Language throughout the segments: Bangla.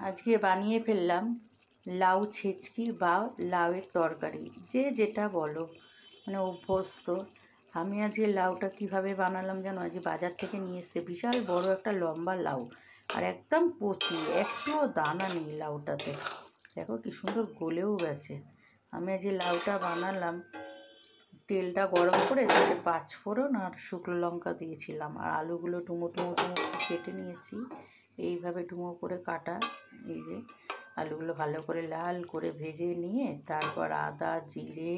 আজকে বানিয়ে ফেললাম লাউ ছেচকি বা লাউয়ের তরকারি, যে যেটা বলো, মানে অভ্যস্ত। আমি আজকে লাউটা কিভাবে বানালাম জানো? আজকে বাজার থেকে নিয়ে এসছে বিশাল বড় একটা লম্বা লাউ, আর একদম কচি, একটুও দানা নেই লাউটাতে। দেখো কি সুন্দর গলেও গেছে। আমি আজকে লাউটা বানালাম, তেলটা গরম করে তাতে 5 ফোড়ন আর শুকনো লঙ্কা দিয়েছিলাম, আর আলুগুলো ডুমো ডুমো ডুমো কেটে নিয়েছি। এইভাবে ডুমো করে কাটা। এই যে আলুগুলো ভালো করে লাল করে ভেজে নিয়ে তারপর আদা জিরে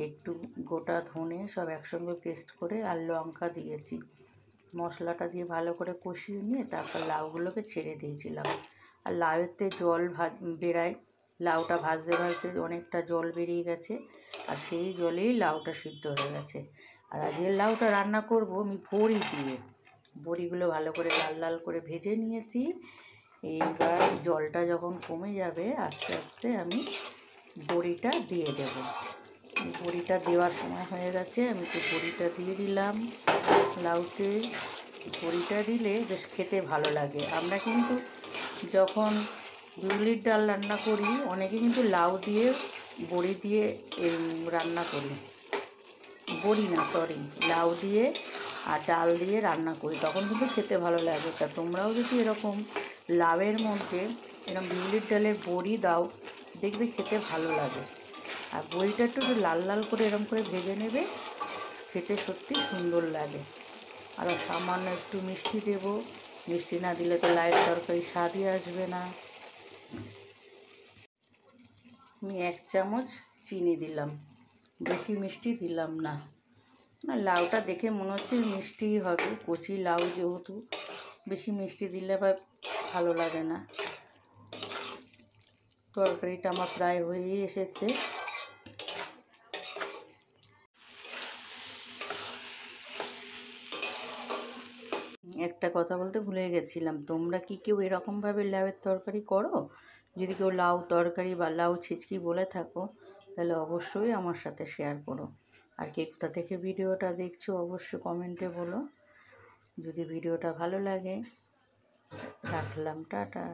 একটু গোটা ধনে সব একসঙ্গে পেস্ট করে আর লঙ্কা দিয়েছি। মশলাটা দিয়ে ভালো করে কষিয়ে নিয়ে তারপর লাউগুলোকে ছেড়ে দিয়েছিলাম। আর লাউতে জল বেরায়, লাউটা ভাজতে ভাজতে অনেকটা জল বেরিয়ে গেছে, আর সেই জলেই লাউটা সিদ্ধ হয়ে গেছে। আর আজকে লাউটা রান্না করব আমি বড়ি দিয়ে। বড়িগুলো ভালো করে লাল লাল করে ভেজে নিয়েছি। এইবার জলটা যখন কমে যাবে আস্তে আস্তে আমি বড়িটা দিয়ে দেব। বড়িটা দেওয়ার সময় হয়ে গেছে, আমি তো বড়িটা দিয়ে দিলাম লাউতে। বড়িটা দিলে বেশ খেতে ভালো লাগে। আমরা কিন্তু যখন বিউলির ডাল রান্না করি অনেকে কিন্তু লাউ দিয়ে বড়ি দিয়ে রান্না করি, বড়ি না সরি লাউ দিয়ে আর ডাল দিয়ে রান্না করি, তখন কিন্তু খেতে ভালো লাগে। তা তোমরাও যদি এরকম লাউয়ের মধ্যে এরকম বিউলির ডালের বড়ি দাও, দেখবে খেতে ভালো লাগে। আর বড়িটা একটু লাল লাল করে এরকম করে ভেজে নেবে, খেতে সত্যি সুন্দর লাগে। আর সামান্য একটু মিষ্টি দেব, মিষ্টি না দিলে তো লাউয়ের তরকারি স্বাদই আসবে না। আমি 1 চামচ চিনি দিলাম, বেশি মিষ্টি দিলাম না। না, লাউটা দেখে মনে হচ্ছে মিষ্টিই হবে, কচি লাউ যেহেতু, বেশি মিষ্টি দিলে আবার ভালো লাগে না। তরকারিটা আমার প্রায় হয়েই এসেছে। একটা কথা বলতে ভুলে গেছিলাম, তোমরা কি কেউ এরকমভাবে লাউয়ের তরকারি করো? যদি কেউ লাউ তরকারি বা লাউ ছিচকি বলে থাকো তাহলে অবশ্যই আমার সাথে শেয়ার করো। আর কে কোথা থেকে ভিডিওটা দেখছো অবশ্যই কমেন্টে বলো। যদি ভিডিওটা ভালো লাগে রাখলাম, টাটা।